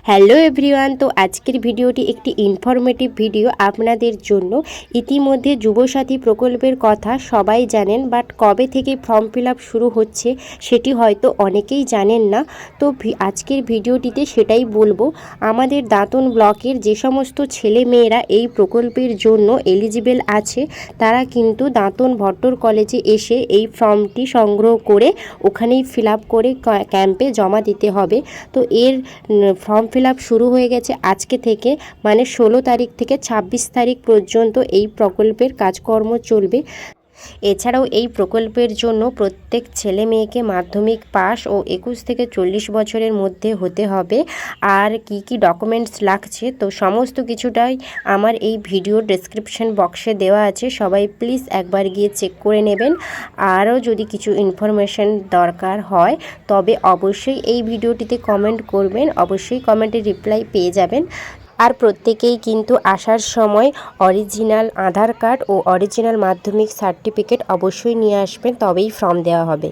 Hello everyone, তো আজকের ভিডিওটি একটি ইনফরমেটিভ ভিডিও আপনাদের জন্য। ইতিমধ্যে যুবসাথী প্রকল্পের কথা সবাই জানেন, বাট কবে থেকে ফর্ম ফিল আপ শুরু হচ্ছে সেটি হয়তো অনেকেই জানেন না। তো আজকের ভিডিওটিতে সেটাই বলবো। আমাদের দাঁতন ব্লকের যে সমস্ত ছেলে মেয়েরা এই প্রকল্পের জন্য এলিজিবল আছে তারা কিন্তু দাঁতন ভট্টর কলেজে এসে এই ফর্মটি সংগ্রহ করে ওখানেই ফিল আপ করে ক্যাম্পে জমা দিতে হবে। তো এর ফর্ম ফিল আপ শুরু হয়ে গেছে আজকে থেকে, মানে 16 তারিখ থেকে 26 তারিখ পর্যন্ত এই প্রকল্পের কাজকর্ম চলবে। এছাড়াও এই প্রকল্পের জন্য প্রত্যেক ছেলে মেয়েকে মাধ্যমিক পাস ও 21 থেকে 40 বছরের মধ্যে হতে হবে। আর কি কি ডকুমেন্টস লাগছে তো সমস্ত কিছুটাই আমার এই ভিডিও ডেসক্রিপশন বক্সে দেওয়া আছে, সবাই প্লিজ একবার গিয়ে চেক করে নেবেন। আরও যদি কিছু ইনফরমেশন দরকার হয় তবে অবশ্যই এই ভিডিওটিতে কমেন্ট করবেন, অবশ্যই কমেন্টে রিপ্লাই পেয়ে যাবেন। আর প্রত্যেকেই কিন্তু আসার সময় অরিজিনাল আধার কার্ড ও অরিজিনাল মাধ্যমিক সার্টিফিকেট অবশ্যই নিয়ে আসবেন, তবেই ফর্ম দেওয়া হবে।